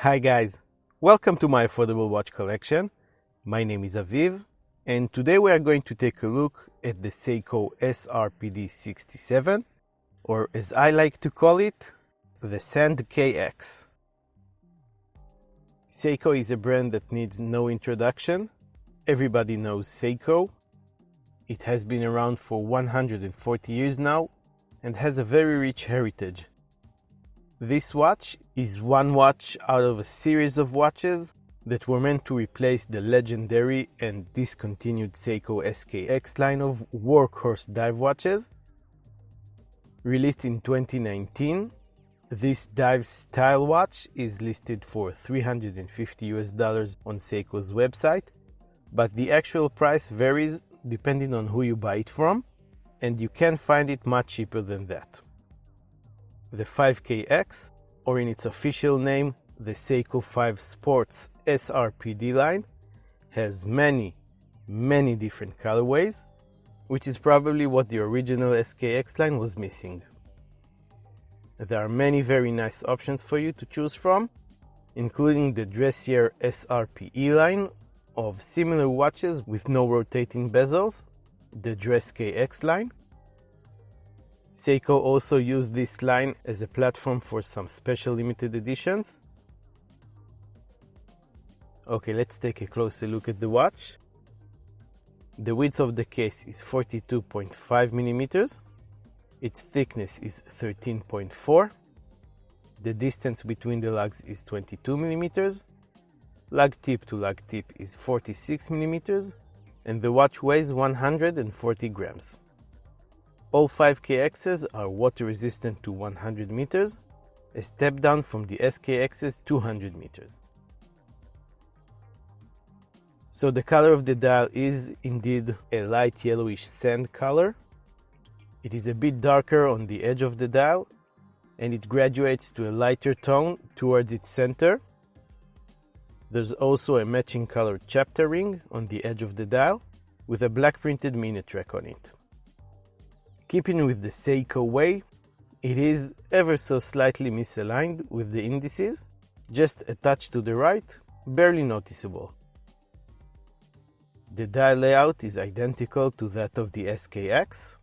Hi guys, welcome to my affordable watch collection. My name is Aviv, and today we are going to take a look at the Seiko SRPD67, or as I like to call it, the SandKX. Seiko is a brand that needs no introduction. Everybody knows Seiko. It has been around for 140 years now and has a very rich heritage. This watch is one watch out of a series of watches that were meant to replace the legendary and discontinued Seiko SKX line of workhorse dive watches. Released in 2019, this dive style watch is listed for $350 on Seiko's website, but the actual price varies depending on who you buy it from, and you can find it much cheaper than that. The 5KX, or in its official name, the Seiko 5 Sports SRPD line, has many different colorways, which is probably what the original SKX line was missing. There are many very nice options for you to choose from, including the dressier SRPE line of similar watches with no rotating bezels, the SKX line. Seiko also used this line as a platform for some special limited editions. Okay, let's take a closer look at the watch. The width of the case is 42.5 millimeters. Its thickness is 13.4. The distance between the lugs is 22 millimeters. Lug tip to lug tip is 46 millimeters. And the watch weighs 140 grams. All 5KXs are water resistant to 100 meters, a step down from the SKX's 200 meters. So the color of the dial is indeed a light yellowish sand color. It is a bit darker on the edge of the dial, and it graduates to a lighter tone towards its center. There's also a matching colored chapter ring on the edge of the dial, with a black printed minute track on it. Keeping with the Seiko way, it is ever so slightly misaligned with the indices, just a touch to the right, barely noticeable. The dial layout is identical to that of the SKX,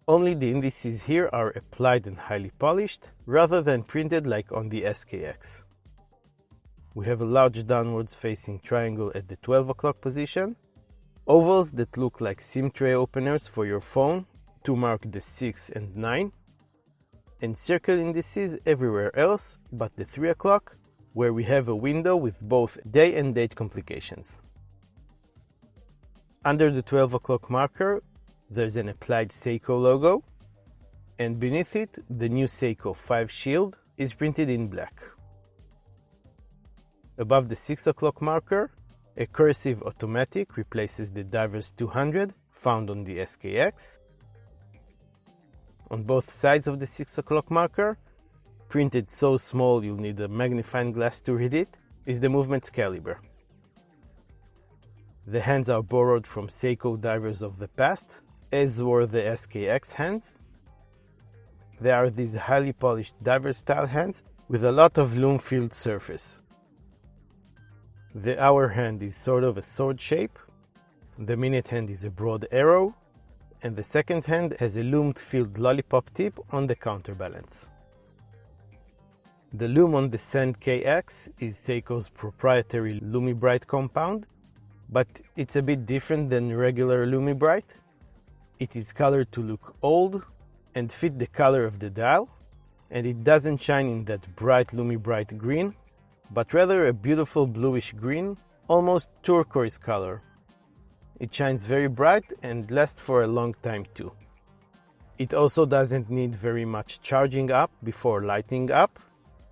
only the indices here are applied and highly polished, rather than printed like on the SKX. We have a large downwards facing triangle at the 12 o'clock position, ovals that look like SIM tray openers for your phone, to mark the 6 and 9, and circle indices everywhere else but the 3 o'clock, where we have a window with both day and date complications. Under the 12 o'clock marker, there's an applied Seiko logo, and beneath it, the new Seiko 5 shield is printed in black. Above the 6 o'clock marker, a cursive automatic replaces the Divers 200 found on the SKX. On both sides of the 6 o'clock marker, printed so small you'll need a magnifying glass to read it, is the movement's caliber. The hands are borrowed from Seiko divers of the past, as were the SKX hands. They are these highly polished diver style hands with a lot of loom-filled surface. The hour hand is sort of a sword shape, the minute hand is a broad arrow, and the second hand has a loomed-filled lollipop tip on the counterbalance. The loom on the SandKX is Seiko's proprietary LumiBrite compound, but it's a bit different than regular LumiBrite. It is colored to look old and fit the color of the dial, and it doesn't shine in that bright LumiBrite green, but rather a beautiful bluish green, almost turquoise color. It shines very bright and lasts for a long time too. It also doesn't need very much charging up before lighting up,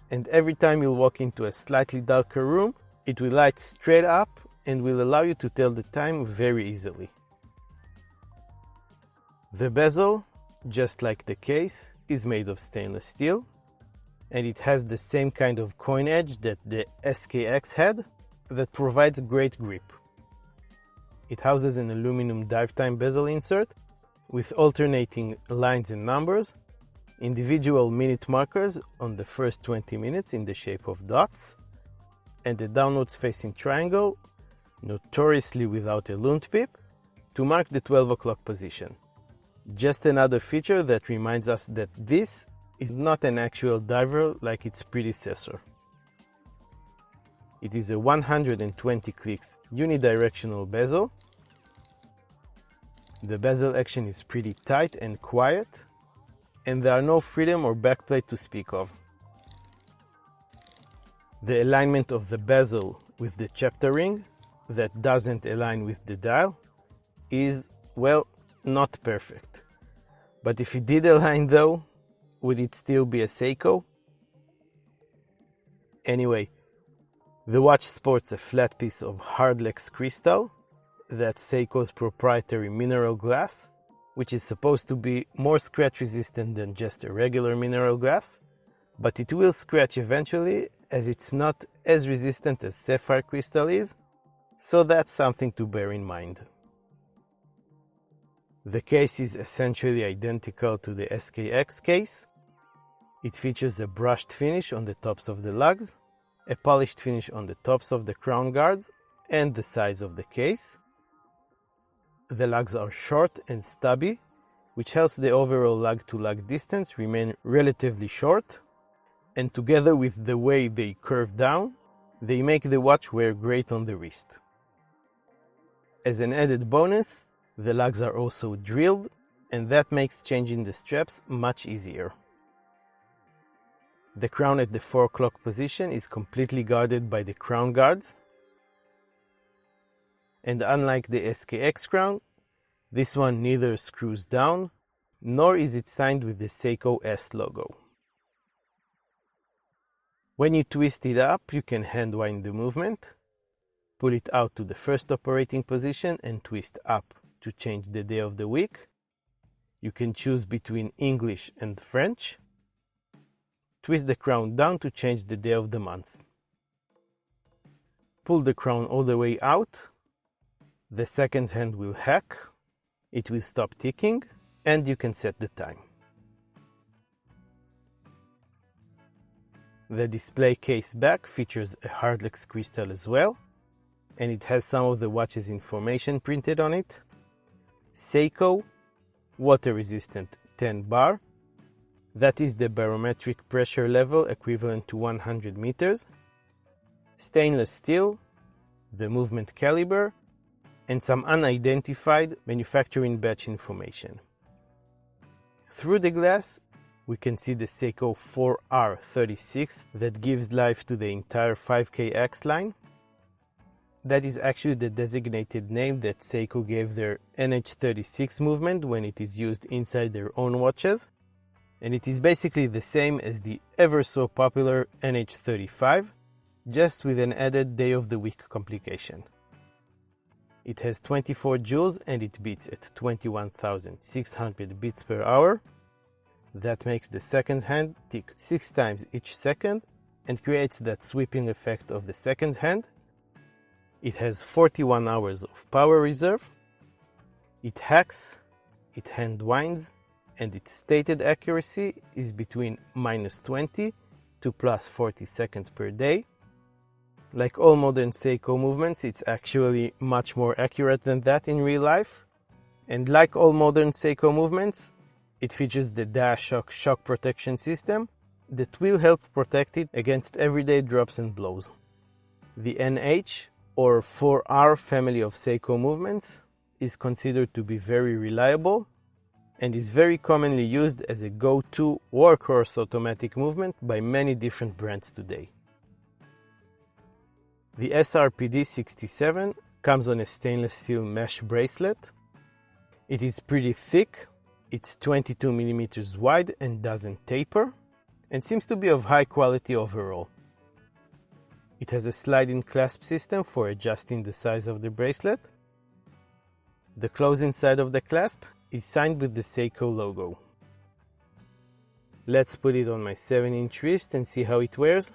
and every time you'll walk into a slightly darker room, it will light straight up and will allow you to tell the time very easily. The bezel, just like the case, is made of stainless steel, and it has the same kind of coin edge that the SKX had that provides great grip. It houses an aluminum dive time bezel insert with alternating lines and numbers, individual minute markers on the first 20 minutes in the shape of dots, and a downwards facing triangle, notoriously without a lund pip, to mark the 12 o'clock position. Just another feature that reminds us that this is not an actual diver like its predecessor. It is a 120 clicks unidirectional bezel. The bezel action is pretty tight and quiet, and there are no freedom or backplate to speak of. The alignment of the bezel with the chapter ring that doesn't align with the dial is, well, not perfect. But if it did align though, would it still be a Seiko? Anyway, the watch sports a flat piece of hardlex crystal, that's Seiko's proprietary mineral glass, which is supposed to be more scratch resistant than just a regular mineral glass, but it will scratch eventually as it's not as resistant as sapphire crystal is, so that's something to bear in mind. The case is essentially identical to the SKX case. It features a brushed finish on the tops of the lugs, a polished finish on the tops of the crown guards and the sides of the case. The lugs are short and stubby, which helps the overall lug-to-lug distance remain relatively short, and together with the way they curve down, they make the watch wear great on the wrist. As an added bonus, the lugs are also drilled, and that makes changing the straps much easier. The crown at the 4 o'clock position is completely guarded by the crown guards, and unlike the SKX crown, this one neither screws down, nor is it signed with the Seiko S logo. When you twist it up, you can hand wind the movement, pull it out to the first operating position and twist up to change the day of the week. You can choose between English and French. Twist the crown down to change the day of the month. Pull the crown all the way out. The seconds hand will hack. It will stop ticking, and you can set the time. The display case back features a hardlex crystal as well, and it has some of the watch's information printed on it. Seiko, water resistant 10 bar, that is the barometric pressure level equivalent to 100 meters. Stainless steel, the movement caliber, and some unidentified manufacturing batch information. Through the glass, we can see the Seiko 4R36 that gives life to the entire 5KX line. That is actually the designated name that Seiko gave their NH36 movement when it is used inside their own watches, and it is basically the same as the ever so popular NH35, just with an added day of the week complication. It has 24 joules and it beats at 21,600 beats per hour. That makes the seconds hand tick 6 times each second and creates that sweeping effect of the seconds hand. It has 41 hours of power reserve. It hacks, it hand winds, and its stated accuracy is between -20 to +40 seconds per day. Like all modern Seiko movements, it's actually much more accurate than that in real life. And like all modern Seiko movements, it features the DiaShock shock protection system that will help protect it against everyday drops and blows. The NH or 4R family of Seiko movements is considered to be very reliable and is very commonly used as a go-to workhorse automatic movement by many different brands today. The SRPD67 comes on a stainless steel mesh bracelet. It is pretty thick, it's 22 mm wide and doesn't taper, and seems to be of high quality overall. It has a sliding clasp system for adjusting the size of the bracelet. The closing side of the clasp is signed with the Seiko logo. Let's put it on my 7-inch wrist and see how it wears.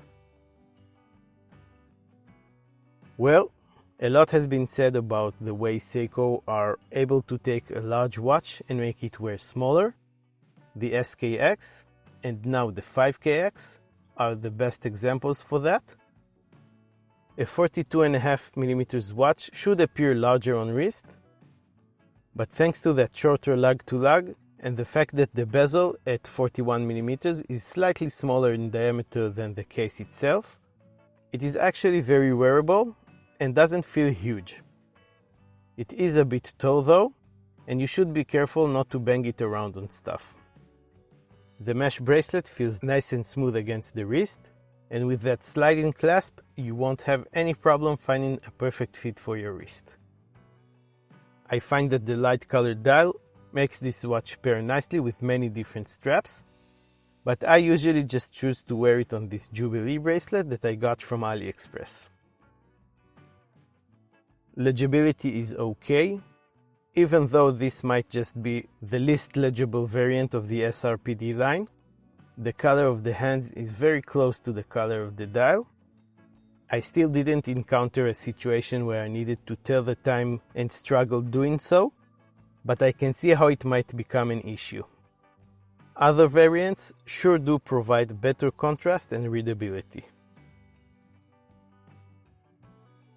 Well, a lot has been said about the way Seiko are able to take a large watch and make it wear smaller. The SKX and now the 5KX are the best examples for that. A 42.5mm watch should appear larger on wrist, but thanks to that shorter lug-to-lug and the fact that the bezel at 41mm is slightly smaller in diameter than the case itself, it is actually very wearable and doesn't feel huge. It is a bit tall though, and you should be careful not to bang it around on stuff. The mesh bracelet feels nice and smooth against the wrist, and with that sliding clasp, you won't have any problem finding a perfect fit for your wrist. I find that the light colored dial makes this watch pair nicely with many different straps, but I usually just choose to wear it on this Jubilee bracelet that I got from AliExpress. Legibility is okay, even though this might just be the least legible variant of the SRPD line. The color of the hands is very close to the color of the dial. I still didn't encounter a situation where I needed to tell the time and struggled doing so, but I can see how it might become an issue. Other variants sure do provide better contrast and readability.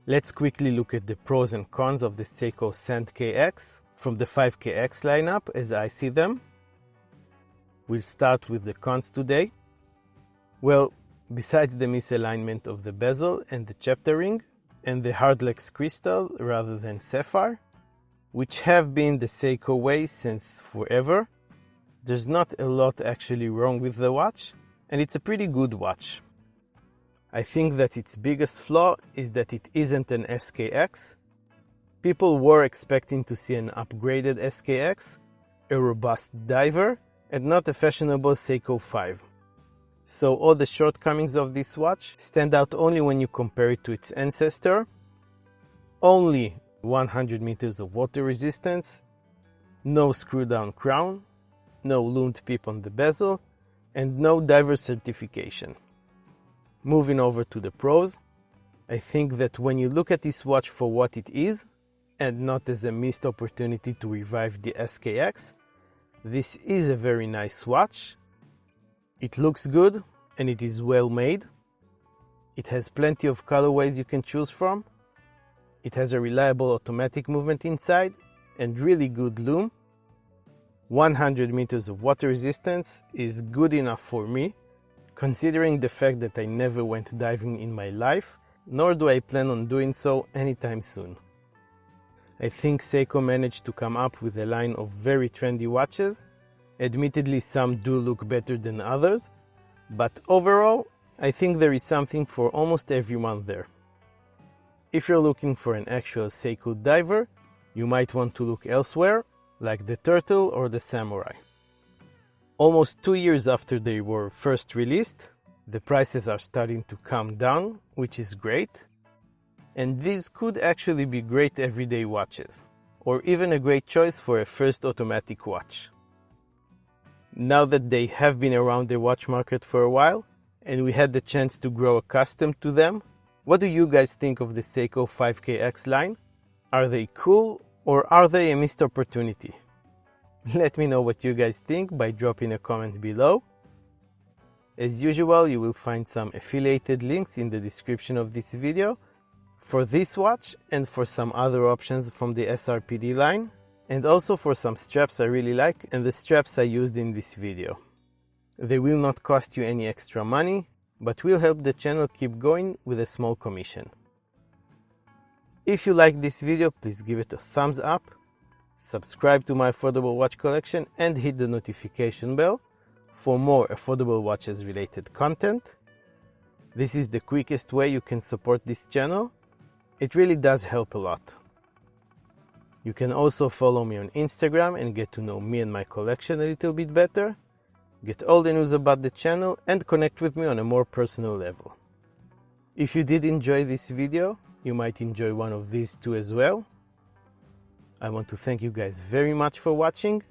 Let's quickly look at the pros and cons of the Seiko SandKX from the 5KX lineup as I see them. We'll start with the cons today. Well, besides the misalignment of the bezel and the chapter ring, and the hardlex crystal rather than sapphire, which have been the Seiko way since forever, there's not a lot actually wrong with the watch, and it's a pretty good watch. I think that its biggest flaw is that it isn't an SKX. People were expecting to see an upgraded SKX, a robust diver, and not a fashionable Seiko 5. So all the shortcomings of this watch stand out only when you compare it to its ancestor. Only 100 meters of water resistance, no screw-down crown, no loomed pip on the bezel, and no diver certification. Moving over to the pros, I think that when you look at this watch for what it is, and not as a missed opportunity to revive the SKX, this is a very nice watch. It looks good and it is well made. It has plenty of colorways you can choose from. It has a reliable automatic movement inside and really good lume. 100 meters of water resistance is good enough for me, considering the fact that I never went diving in my life, nor do I plan on doing so anytime soon. I think Seiko managed to come up with a line of very trendy watches. Admittedly, some do look better than others, but overall, I think there is something for almost everyone there. If you're looking for an actual Seiko diver, you might want to look elsewhere, like the Turtle or the Samurai. Almost 2 years after they were first released, the prices are starting to come down, which is great. And these could actually be great everyday watches, or even a great choice for a first automatic watch. Now that they have been around the watch market for a while, and we had the chance to grow accustomed to them, what do you guys think of the Seiko 5KX line? Are they cool, or are they a missed opportunity? Let me know what you guys think by dropping a comment below. As usual, you will find some affiliated links in the description of this video, for this watch and for some other options from the SRPD line, and also for some straps I really like and the straps I used in this video. They will not cost you any extra money, but will help the channel keep going with a small commission. If you like this video, please give it a thumbs up, subscribe to my affordable watch collection and hit the notification bell for more affordable watches related content. This is the quickest way you can support this channel. It really does help a lot. You can also follow me on Instagram and get to know me and my collection a little bit better, get all the news about the channel and connect with me on a more personal level. If you did enjoy this video, you might enjoy one of these too as well. I want to thank you guys very much for watching,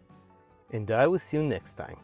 and I will see you next time.